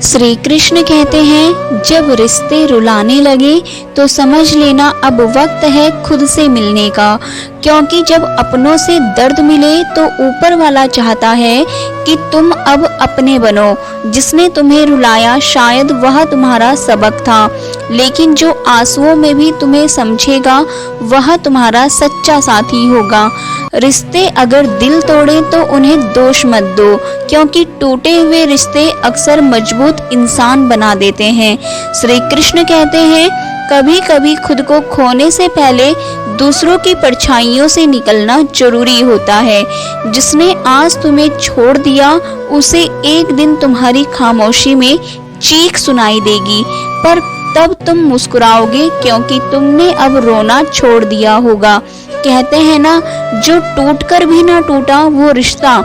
श्री कृष्ण कहते हैं, जब रिश्ते रुलाने लगे तो समझ लेना अब वक्त है खुद से मिलने का, क्योंकि जब अपनों से दर्द मिले तो ऊपर वाला चाहता है कि तुम अब अपने बनो। जिसने तुम्हें रुलाया शायद वह तुम्हारा सबक था, लेकिन जो आंसुओं में भी तुम्हें समझेगा वह तुम्हारा सच्चा साथी होगा। रिश्ते अगर दिल तोड़े तो उन्हें दोष मत दो, क्योंकि टूटे हुए रिश्ते अक्सर मजबूत इंसान बना देते हैं। श्री कृष्ण कहते हैं, कभी कभी खुद को खोने से पहले दूसरों की परछाइयों से निकलना जरूरी होता है। जिसने आज तुम्हें छोड़ दिया उसे एक दिन तुम्हारी खामोशी में चीख सुनाई देगी, पर तब तुम मुस्कुराओगे क्योंकि तुमने अब रोना छोड़ दिया होगा। कहते हैं ना, जो टूट कर भी ना टूटा वो रिश्ता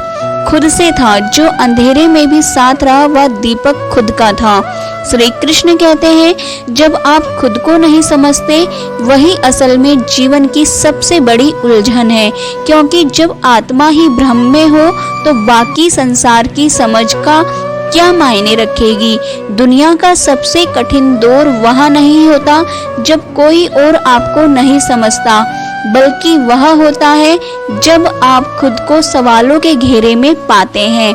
खुद से था, जो अंधेरे में भी साथ रहा वह दीपक खुद का था। श्री कृष्ण कहते हैं, जब आप खुद को नहीं समझते वही असल में जीवन की सबसे बड़ी उलझन है, क्योंकि जब आत्मा ही भ्रम में हो तो बाकी संसार की समझ का क्या मायने रखेगी। दुनिया का सबसे कठिन दौर वह नहीं होता जब कोई और आपको नहीं समझता, बल्कि वह होता है जब आप खुद को सवालों के घेरे में पाते हैं।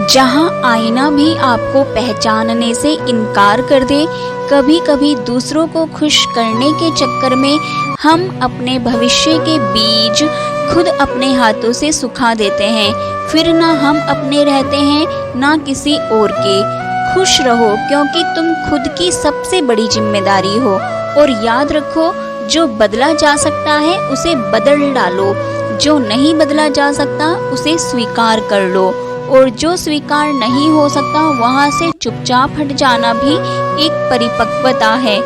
जहां आईना भी आपको पहचानने से इनकार कर दे। कभी कभी दूसरों को खुश करने के चक्कर में हम अपने भविष्य के बीज खुद अपने हाथों से सुखा देते हैं। फिर ना हम अपने रहते हैं ना किसी और के। खुश रहो, क्योंकि तुम खुद की सबसे बड़ी जिम्मेदारी हो। और याद रखो, जो बदला जा सकता है उसे बदल डालो, जो नहीं बदला जा सकता उसे स्वीकार कर लो, और जो स्वीकार नहीं हो सकता वहां से चुपचाप हट जाना भी एक परिपक्वता है।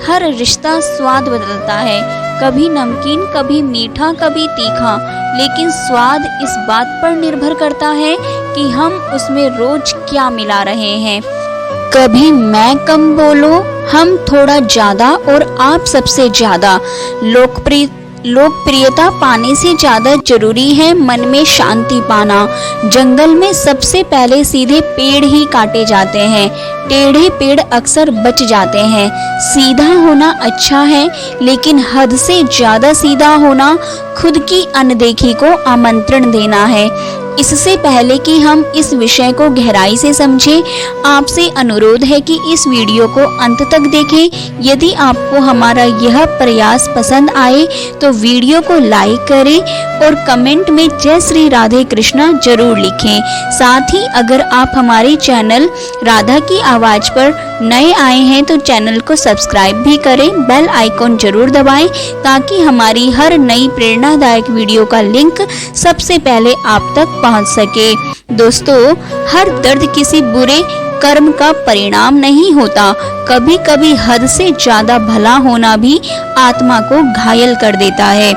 हर रिश्ता स्वाद बदलता है, कभी नमकीन, कभी मीठा, कभी तीखा, लेकिन स्वाद इस बात पर निर्भर करता है कि हम उसमें रोज क्या मिला रहे हैं। कभी मैं कम बोलो, हम थोड़ा ज्यादा और आप सबसे ज्यादा। लोकप्रियता पाने से ज्यादा जरूरी है मन में शांति पाना। जंगल में सबसे पहले सीधे पेड़ ही काटे जाते हैं, टेढ़े पेड़ अक्सर बच जाते हैं। सीधा होना अच्छा है, लेकिन हद से ज्यादा सीधा होना खुद की अनदेखी को आमंत्रण देना है। इससे पहले कि हम इस विषय को गहराई से समझें, आपसे अनुरोध है कि इस वीडियो को अंत तक देखें। यदि आपको हमारा यह प्रयास पसंद आए तो वीडियो को लाइक करें और कमेंट में जय श्री राधे कृष्णा जरूर लिखें। साथ ही अगर आप हमारे चैनल राधा की आवाज पर नए आए हैं तो चैनल को सब्सक्राइब भी करें, बेल आइकॉन जरूर दबाएं, ताकि हमारी हर नई प्रेरणादायक वीडियो का लिंक सबसे पहले आप तक पहुंच सके। दोस्तों, हर दर्द किसी बुरे कर्म का परिणाम नहीं होता। कभी कभी हद से ज्यादा भला होना भी आत्मा को घायल कर देता है।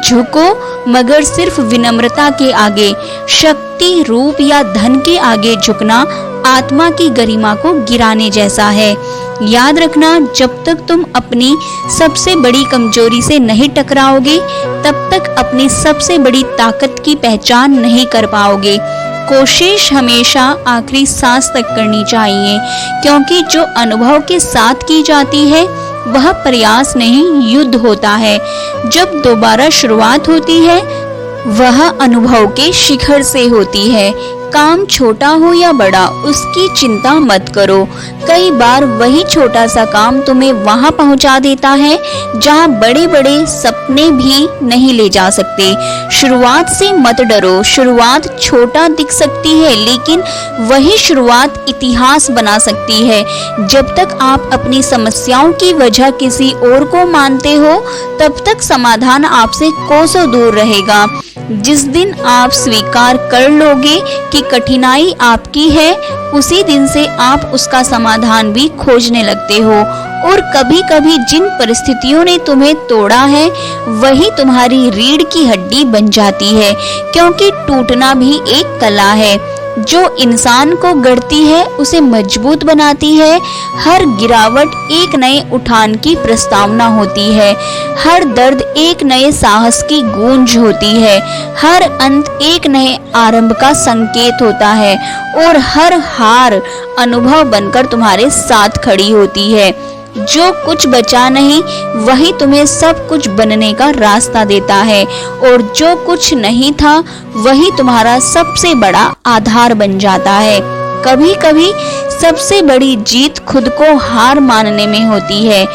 झुको, मगर सिर्फ विनम्रता के आगे। शक्ति, रूप या धन के आगे झुकना आत्मा की गरिमा को गिराने जैसा है। याद रखना, जब तक तुम अपनी सबसे बड़ी कमजोरी से नहीं टकराओगे तब तक अपनी सबसे बड़ी ताकत की पहचान नहीं कर पाओगे। कोशिश हमेशा आखिरी सांस तक करनी चाहिए, क्योंकि जो अनुभव के साथ की जाती है वह प्रयास नहीं, युद्ध होता है। जब दोबारा शुरुआत होती है वह अनुभव के शिखर से होती है। काम छोटा हो या बड़ा, उसकी चिंता मत करो। कई बार वही छोटा सा काम तुम्हें वहां पहुंचा देता है जहां बड़े बड़े सपने भी नहीं ले जा सकते। शुरुआत से मत डरो। शुरुआत छोटा दिख सकती है, लेकिन वही शुरुआत इतिहास बना सकती है। जब तक आप अपनी समस्याओं की वजह किसी और को मानते हो तब तक समाधान आपसे कोसों दूर रहेगा। जिस दिन आप स्वीकार कर लोगे कि कठिनाई आपकी है, उसी दिन से आप उसका समाधान भी खोजने लगते हो। और कभी कभी जिन परिस्थितियों ने तुम्हें तोड़ा है वही तुम्हारी रीढ़ की हड्डी बन जाती है, क्योंकि टूटना भी एक कला है। जो इंसान को गढ़ती है उसे मजबूत बनाती है। हर गिरावट एक नए उठान की प्रस्तावना होती है, हर दर्द एक नए साहस की गूंज होती है, हर अंत एक नए आरंभ का संकेत होता है और हर हार अनुभव बनकर तुम्हारे साथ खड़ी होती है। जो कुछ बचा नहीं वही तुम्हें सब कुछ बनने का रास्ता देता है और जो कुछ नहीं था वही तुम्हारा सबसे बड़ा आधार बन जाता है। कभी कभी सबसे बड़ी जीत खुद को हार मानने में होती है,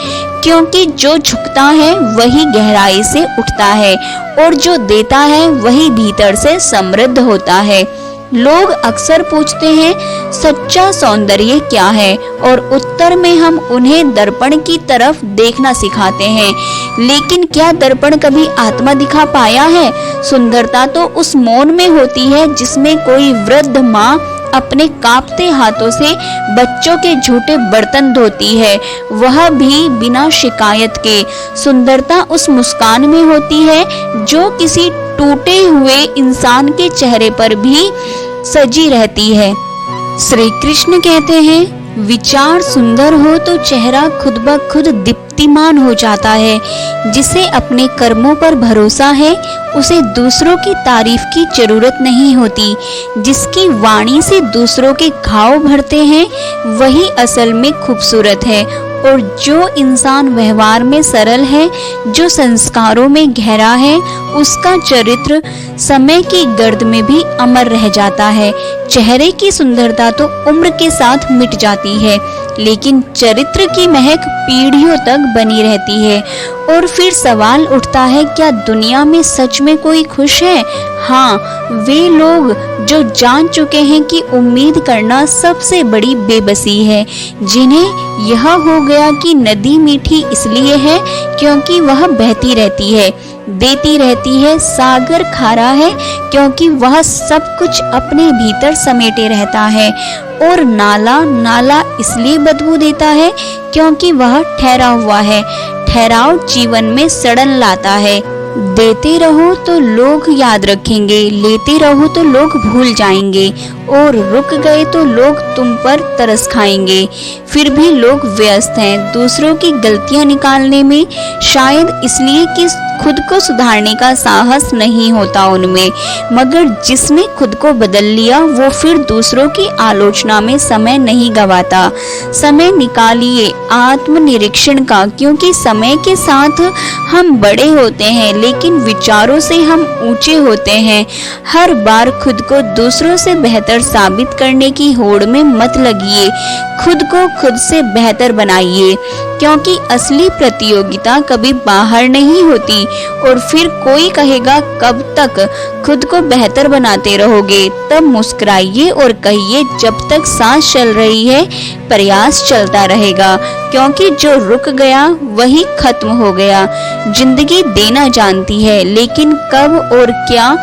क्योंकि जो झुकता है वही गहराई से उठता है और जो देता है वही भीतर से समृद्ध होता है। लोग अक्सर पूछते हैं सच्चा सौंदर्य क्या है, और उत्तर में हम उन्हें दर्पण की तरफ देखना सिखाते हैं। लेकिन क्या दर्पण कभी आत्मा दिखा पाया है? सुंदरता तो उस मौन में होती है जिसमें कोई वृद्ध माँ अपने कांपते हाथों से बच्चों के झूठे बर्तन धोती है, वह भी बिना शिकायत के। सुंदरता उस मुस्कान में होती है जो किसी टूटे हुए इंसान के चेहरे पर भी सजी रहती है। श्री कृष्ण कहते हैं, विचार सुंदर हो तो चेहरा खुद ब खुद दीप्तिमान हो जाता है। जिसे अपने कर्मों पर भरोसा है उसे दूसरों की तारीफ की जरूरत नहीं होती। जिसकी वाणी से दूसरों के घाव भरते हैं वही असल में खूबसूरत है। और जो इंसान व्यवहार में सरल है, जो संस्कारों में गहरा है, उसका चरित्र समय की गर्द में भी अमर रह जाता है। चेहरे की सुंदरता तो उम्र के साथ मिट जाती है, लेकिन चरित्र की महक पीढ़ियों तक बनी रहती है। और फिर सवाल उठता है, क्या दुनिया में सच में कोई खुश है? हाँ, वे लोग जो जान चुके हैं कि उम्मीद करना सबसे बड़ी बेबसी है, जिन्हें यह हो गया कि नदी मीठी इसलिए है क्योंकि वह बहती रहती है, देती रहती है। सागर खारा है क्योंकि वह सब कुछ अपने भीतर समेटे रहता है। और नाला नाला इसलिए बदबू देता है क्योंकि वह ठहरा हुआ है। ठहराव जीवन में सड़न लाता है। देते रहो तो लोग याद रखेंगे, लेते रहो तो लोग भूल जाएंगे, और रुक गए तो लोग तुम पर तरस खाएंगे। फिर भी लोग व्यस्त हैं दूसरों की गलतियां निकालने में, शायद इसलिए कि खुद को सुधारने का साहस नहीं होता उनमें। मगर जिसने खुद को बदल लिया वो फिर दूसरों की आलोचना में समय नहीं गवाता। समय निकालिए आत्मनिरीक्षण का, क्योंकि समय के साथ हम बड़े होते हैं लेकिन विचारों से हम ऊंचे होते हैं। हर बार खुद को दूसरों से बेहतर साबित करने की होड़ में मत लगिए, खुद को खुद से बेहतर बनाइए, क्योंकि असली प्रतियोगिता कभी बाहर नहीं होती। और फिर कोई कहेगा कब तक खुद को बेहतर बनाते रहोगे? तब मुस्कुराइए और कहिए जब तक सांस चल रही है प्रयास चलता रहेगा, क्योंकि जो रुक गया वही खत्म हो गया। जिंदगी देना जानती है लेकिन कब और क्या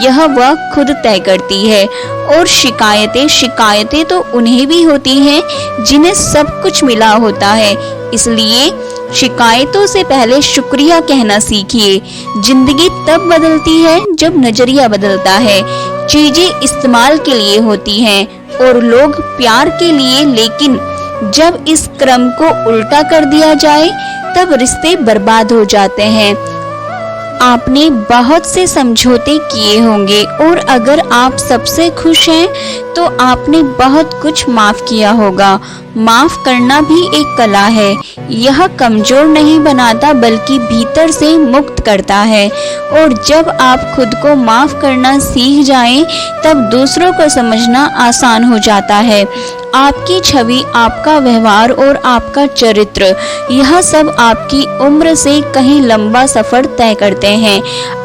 यह वह खुद तय करती है। और शिकायतें तो उन्हें भी होती हैं जिन्हें सब कुछ मिला होता है। इसलिए शिकायतों से पहले शुक्रिया कहना सीखिए। जिंदगी तब बदलती है जब नजरिया बदलता है। चीजें इस्तेमाल के लिए होती हैं और लोग प्यार के लिए, लेकिन जब इस क्रम को उल्टा कर दिया जाए तब रिश्ते बर्बाद हो जाते हैं। आपने बहुत से समझौते किए होंगे और अगर आप सबसे खुश हैं तो आपने बहुत कुछ माफ किया होगा। माफ करना भी एक कला है। यह कमजोर नहीं बनाता बल्कि भीतर से मुक्त करता है। और जब आप खुद को माफ करना सीख जाएं, तब दूसरों को समझना आसान हो जाता है। आपकी छवि, आपका व्यवहार और आपका चरित्र, यह सब आपकी उम्र से कहीं लंबा सफर तय करते हैं।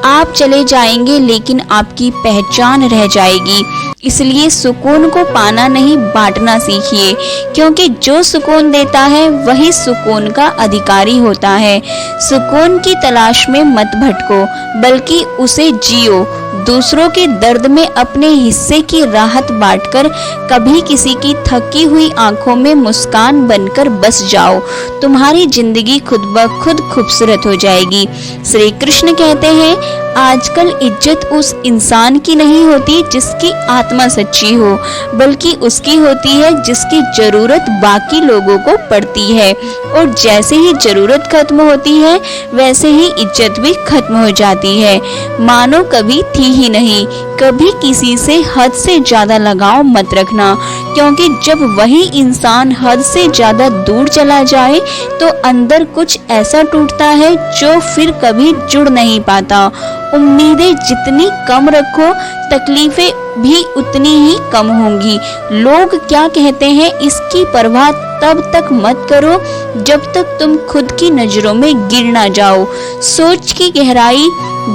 आप चले जाएंगे लेकिन आपकी पहचान रह जाएगी। इसलिए सुकून को पाना नहीं, बांटना सीखिए, क्योंकि जो सुकून देता है वही सुकून का अधिकारी होता है। सुकून की तलाश में मत भटको, बल्कि उसे जियो। दूसरों के दर्द में अपने हिस्से की राहत बांटकर कभी किसी की थकी हुई आंखों में मुस्कान बनकर बस जाओ। तुम्हारी जिंदगी खुद ब खुद खूबसूरत हो जाएगी। श्री कृष्ण कहते हैं, आजकल इज्जत उस इंसान की नहीं होती जिसकी आत्मा सच्ची हो, बल्कि उसकी होती है जिसकी जरूरत बाकी लोगों को पड़ती है। और जैसे ही जरूरत खत्म होती है वैसे ही इज्जत भी खत्म हो जाती है, मानो कभी थी ही नहीं। कभी किसी से हद से ज्यादा लगाव मत रखना, क्योंकि जब वही इंसान हद से ज्यादा दूर चला जाए तो अंदर कुछ ऐसा टूटता है जो फिर कभी जुड़ नहीं पाता। उम्मीदें जितनी कम रखो, तकलीफें भी उतनी ही कम होंगी। लोग क्या कहते हैं इसकी परवाह तब तक मत करो जब तक तुम खुद की नजरों में गिर ना जाओ। सोच की गहराई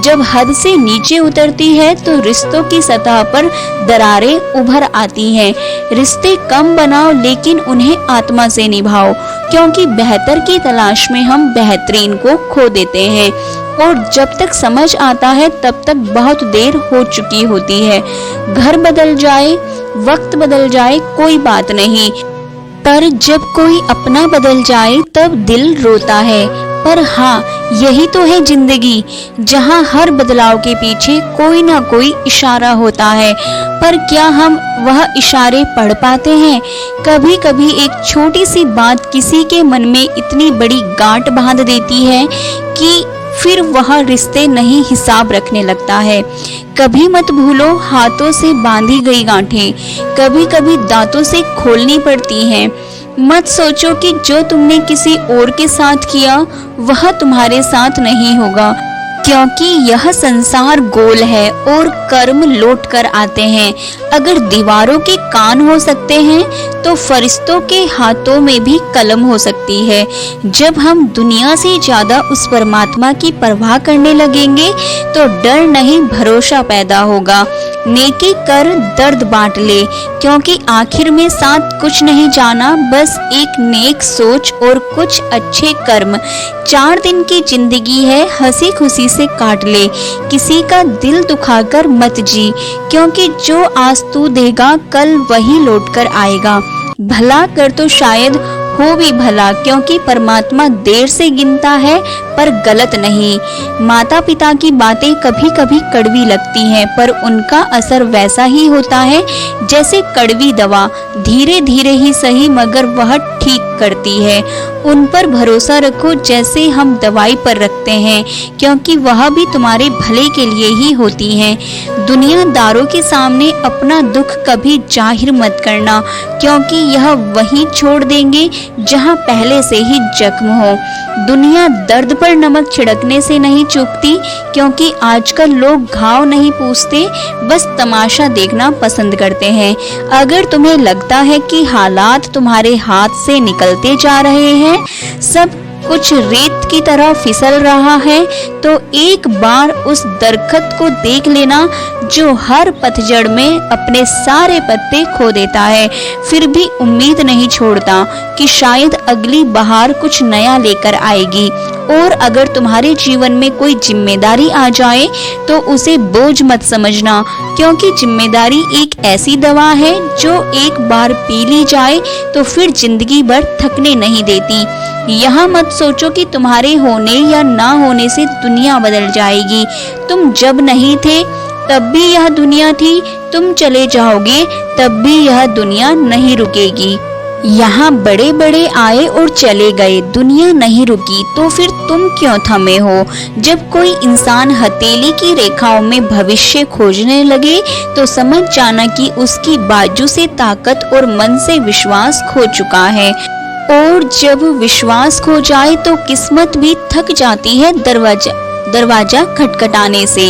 जब हद से नीचे उतरती है तो रिश्तों की सतह पर दरारें उभर आती हैं। रिश्ते कम बनाओ लेकिन उन्हें आत्मा से निभाओ, क्योंकि बेहतर की तलाश में हम बेहतरीन को खो देते हैं और जब तक समझ आता है तब तक बहुत देर हो चुकी होती है। घर बदल जाए, वक्त बदल जाए, कोई बात नहीं, पर जब कोई अपना बदल जाए तब दिल रोता है। पर हाँ, यही तो है जिंदगी, जहाँ हर बदलाव के पीछे कोई ना कोई इशारा होता है। पर क्या हम वह इशारे पढ़ पाते हैं? कभी कभी एक छोटी सी बात किसी के मन में इतनी बड़ी गांठ बांध देती है कि फिर वह रिश्ते नहीं हिसाब रखने लगता है। कभी मत भूलो, हाथों से बांधी गई गांठें कभी कभी दांतों से खोलनी पड़ती हैं। मत सोचो कि जो तुमने किसी और के साथ किया वह तुम्हारे साथ नहीं होगा, क्योंकि यह संसार गोल है और कर्म लौट कर आते हैं। अगर दीवारों के कान हो सकते हैं तो फरिश्तों के हाथों में भी कलम हो सकती है। जब हम दुनिया से ज्यादा उस परमात्मा की परवाह करने लगेंगे तो डर नहीं भरोसा पैदा होगा। नेकी कर, दर्द बांट ले, क्योंकि आखिर में साथ कुछ नहीं जाना, बस एक नेक सोच और कुछ अच्छे कर्म। 4 दिन की जिंदगी है, हंसी खुशी से काट ले, किसी का दिल दुखाकर मत जी, क्योंकि जो आज तू देगा कल वही लौट कर आएगा। भला कर तो शायद हो भी भला, क्योंकि परमात्मा देर से गिनता है पर गलत नहीं। माता पिता की बातें कभी कभी कड़वी लगती हैं, पर उनका असर वैसा ही होता है जैसे कड़वी दवा, धीरे धीरे ही सही मगर वह ठीक करती है। उन पर भरोसा रखो जैसे हम दवाई पर रखते हैं, क्योंकि वह भी तुम्हारे भले के लिए ही होती हैं। दुनियादारों के सामने अपना दुख कभी जाहिर मत करना, क्योंकि यह वहीं छोड़ देंगे जहां पहले से ही जख्म हो। दुनिया दर्द पर नमक छिड़कने से नहीं चूकती, क्योंकि आजकल लोग घाव नहीं पूछते, बस तमाशा देखना पसंद करते हैं। अगर तुम्हें लगता है कि हालात तुम्हारे हाथ से निकलते जा रहे हैं, सब कुछ रेत की तरह फिसल रहा है, तो एक बार उस दरख्त को देख लेना जो हर पतझड़ में अपने सारे पत्ते खो देता है, फिर भी उम्मीद नहीं छोड़ता कि शायद अगली बहार कुछ नया लेकर आएगी। और अगर तुम्हारे जीवन में कोई जिम्मेदारी आ जाए तो उसे बोझ मत समझना, क्योंकि जिम्मेदारी एक ऐसी दवा है जो एक बार पी ली जाए तो फिर जिंदगी भर थकने नहीं देती। यहाँ मत सोचो कि तुम्हारे होने या ना होने से दुनिया बदल जाएगी। तुम जब नहीं थे तब भी यह दुनिया थी, तुम चले जाओगे तब भी यह दुनिया नहीं रुकेगी। यहाँ बड़े बड़े आए और चले गए, दुनिया नहीं रुकी, तो फिर तुम क्यों थमे हो? जब कोई इंसान हथेली की रेखाओं में भविष्य खोजने लगे तो समझ जाना कि उसकी बाजू से ताकत और मन से विश्वास खो चुका है। और जब विश्वास खो जाए तो किस्मत भी थक जाती है दरवाजा खटखटाने से।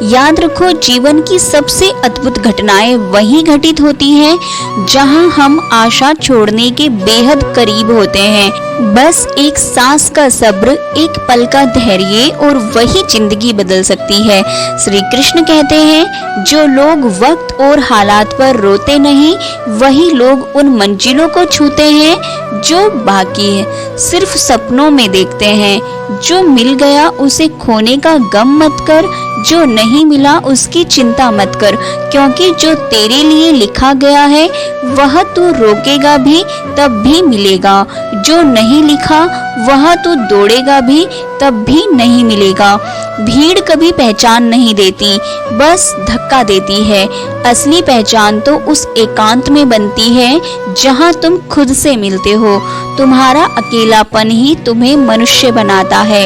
याद रखो, जीवन की सबसे अद्भुत घटनाएं वहीं घटित होती हैं जहां हम आशा छोड़ने के बेहद करीब होते हैं। बस एक सांस का सब्र, एक पल का धैर्य और वही जिंदगी बदल सकती है। श्री कृष्ण कहते हैं, जो लोग वक्त और हालात पर रोते नहीं, वही लोग उन मंजिलों को छूते हैं जो बाकी है, सिर्फ सपनों में देखते हैं। जो मिल गया उसे खोने का गम मत कर, जो नहीं मिला उसकी चिंता मत कर, क्योंकि जो तेरे लिए लिखा गया है वह तू रोकेगा भी तब भी मिलेगा, जो नहीं लिखा वहाँ तू दौड़ेगा भी तब भी नहीं मिलेगा। भीड़ कभी पहचान नहीं देती, बस धक्का देती है। असली पहचान तो उस एकांत में बनती है जहाँ तुम खुद से मिलते हो। तुम्हारा अकेलापन ही तुम्हें मनुष्य बनाता है,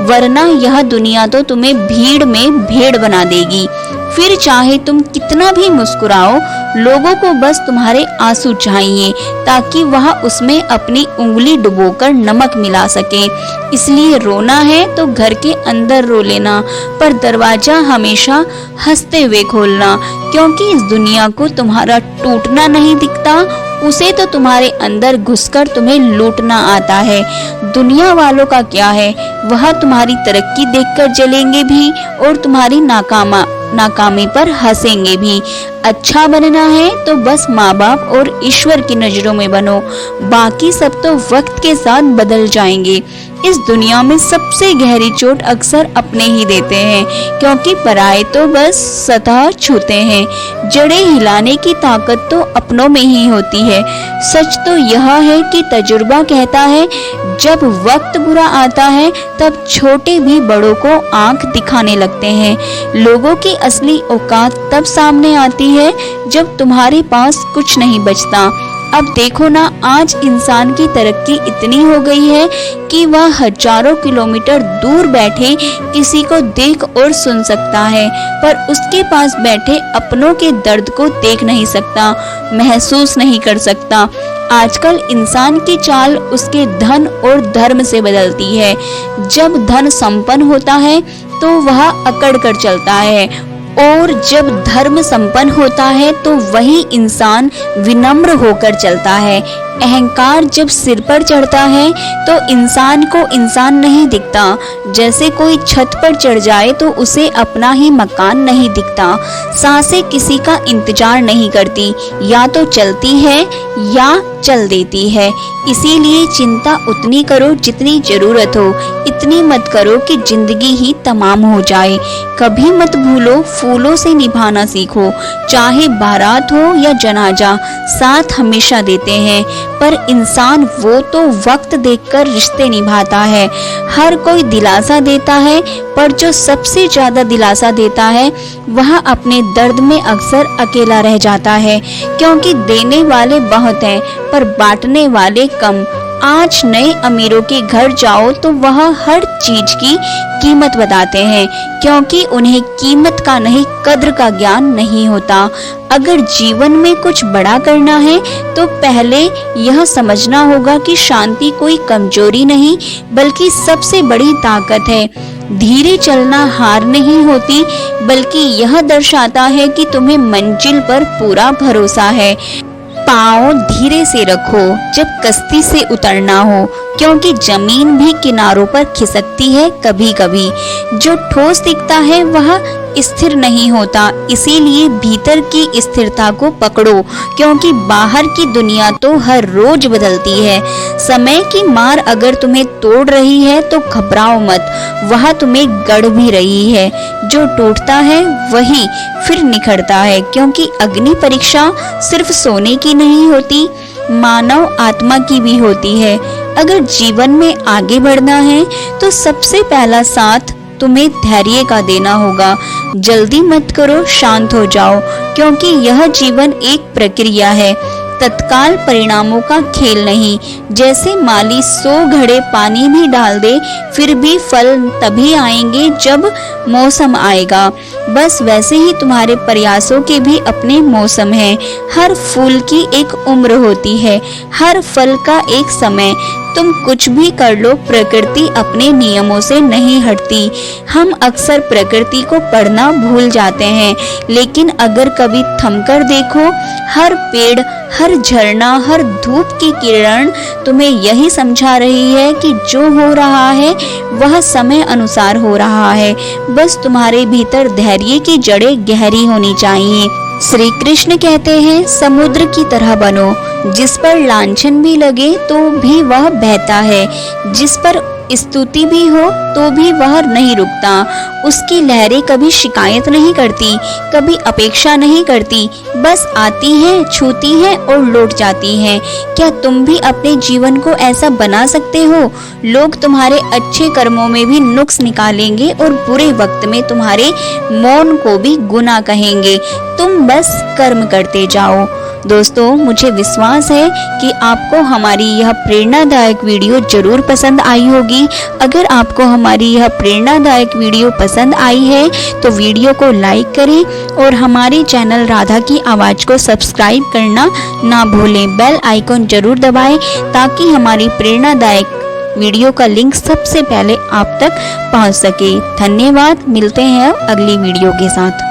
वरना यह दुनिया तो तुम्हें भीड़ में भेड़ बना देगी। फिर चाहे तुम कितना भी मुस्कुराओ, लोगों को बस तुम्हारे आंसू चाहिए ताकि वह उसमें अपनी उंगली डुबोकर नमक मिला सके। इसलिए रोना है तो घर के अंदर रो लेना, पर दरवाजा हमेशा हंसते हुए खोलना, क्योंकि इस दुनिया को तुम्हारा टूटना नहीं दिखता, उसे तो तुम्हारे अंदर घुसकर तुम्हें लूटना आता है। दुनिया वालों का क्या है, वह तुम्हारी तरक्की देखकर जलेंगे भी और तुम्हारी नाकामी पर हंसेंगे भी। अच्छा बनना है तो बस माँ बाप और ईश्वर की नजरों में बनो, बाकी सब तो वक्त के साथ बदल जाएंगे। इस दुनिया में सबसे गहरी चोट अक्सर अपने ही देते हैं, क्योंकि पराये तो बस सतह छूते हैं। जड़ें हिलाने की ताकत तो अपनों में ही होती है। सच तो यह है कि तजुर्बा कहता है, जब वक्त बुरा आता है तब छोटे भी बड़ों को आंख दिखाने लगते हैं। लोगों की असली औकात तब सामने आती है जब तुम्हारे पास कुछ नहीं बचता। अब देखो ना, आज इंसान की तरक्की इतनी हो गई है कि वह हजारों किलोमीटर दूर बैठे किसी को देख और सुन सकता है, पर उसके पास बैठे अपनों के दर्द को देख नहीं सकता, महसूस नहीं कर सकता। आजकल इंसान की चाल उसके धन और धर्म से बदलती है। जब धन संपन्न होता है तो वह अकड़ कर चलता है, और जब धर्म संपन्न होता है तो वही इंसान विनम्र होकर चलता है। अहंकार जब सिर पर चढ़ता है तो इंसान को इंसान नहीं दिखता। जैसे कोई छत पर चढ़ जाए तो उसे अपना ही मकान नहीं दिखता। सांसें किसी का इंतजार नहीं करती, या तो चलती है या चल देती है। इसीलिए चिंता उतनी करो जितनी जरूरत हो, इतनी मत करो कि जिंदगी ही तमाम हो जाए। कभी मत भूलो, फूलों से निभाना सीखो। चाहे बारात हो या जनाजा, साथ हमेशा देते हैं, पर इंसान वो तो वक्त देखकर रिश्ते निभाता है। हर कोई दिलासा देता है, पर जो सबसे ज्यादा दिलासा देता है वह अपने दर्द में अक्सर अकेला रह जाता है, क्योंकि देने वाले बहुत हैं पर बांटने वाले कम। आज नए अमीरों के घर जाओ तो वह हर चीज की कीमत बताते हैं, क्योंकि उन्हें कीमत का नहीं, कद्र का ज्ञान नहीं होता। अगर जीवन में कुछ बड़ा करना है तो पहले यह समझना होगा कि शांति कोई कमजोरी नहीं बल्कि सबसे बड़ी ताकत है। धीरे चलना हार नहीं होती, बल्कि यह दर्शाता है कि तुम्हें मंजिल पर पूरा भरोसा है। पाँव धीरे से रखो जब कश्ती से उतरना हो, क्योंकि जमीन भी किनारों पर खिसकती है कभी कभी। जो ठोस दिखता है वह स्थिर नहीं होता, इसीलिए भीतर की स्थिरता को पकड़ो, क्योंकि बाहर की दुनिया तो हर रोज बदलती है। समय की मार अगर तुम्हें तोड़ रही है तो घबराओ मत, वह तुम्हें गढ़ भी रही है। जो टूटता है वही फिर निखरता है, क्योंकि अग्नि परीक्षा सिर्फ सोने की नहीं होती, मानव आत्मा की भी होती है। अगर जीवन में आगे बढ़ना है तो सबसे पहला साथ तुम्हें धैर्य का देना होगा। जल्दी मत करो, शांत हो जाओ, क्योंकि यह जीवन एक प्रक्रिया है, तत्काल परिणामों का खेल नहीं। जैसे माली 100 घड़े पानी भी डाल दे फिर भी फल तभी आएंगे जब मौसम आएगा। बस वैसे ही तुम्हारे प्रयासों के भी अपने मौसम हैं। हर फूल की एक उम्र होती है, हर फल का एक समय। तुम कुछ भी कर लो, प्रकृति अपने नियमों से नहीं हटती। हम अक्सर प्रकृति को पढ़ना भूल जाते हैं, लेकिन अगर कभी थमकर देखो, हर पेड़, हर झरना, हर धूप की किरण तुम्हें यही समझा रही है कि जो हो रहा है वह समय अनुसार हो रहा है। बस तुम्हारे भीतर धैर्य की जड़ें गहरी होनी चाहिए। श्री कृष्ण कहते हैं, समुद्र की तरह बनो, जिस पर लांछन भी लगे तो भी वह बहता है, जिस पर स्तुति भी हो तो भी वह नहीं रुकता। उसकी लहरें कभी शिकायत नहीं करती, कभी अपेक्षा नहीं करती, बस आती हैं, छूती हैं और लौट जाती हैं। क्या तुम भी अपने जीवन को ऐसा बना सकते हो? लोग तुम्हारे अच्छे कर्मों में भी नुक्स निकालेंगे और बुरे वक्त में तुम्हारे मौन को भी गुनाह कहेंगे। तुम बस कर्म करते जाओ। दोस्तों, मुझे विश्वास है कि आपको हमारी यह प्रेरणादायक वीडियो जरूर पसंद आई होगी। अगर आपको हमारी यह प्रेरणादायक वीडियो पसंद आई है तो वीडियो को लाइक करें और हमारे चैनल राधा की आवाज़ को सब्सक्राइब करना ना भूलें। बेल आइकॉन जरूर दबाएं ताकि हमारी प्रेरणादायक वीडियो का लिंक सबसे पहले आप तक पहुंच सके। धन्यवाद। मिलते हैं अगली वीडियो के साथ।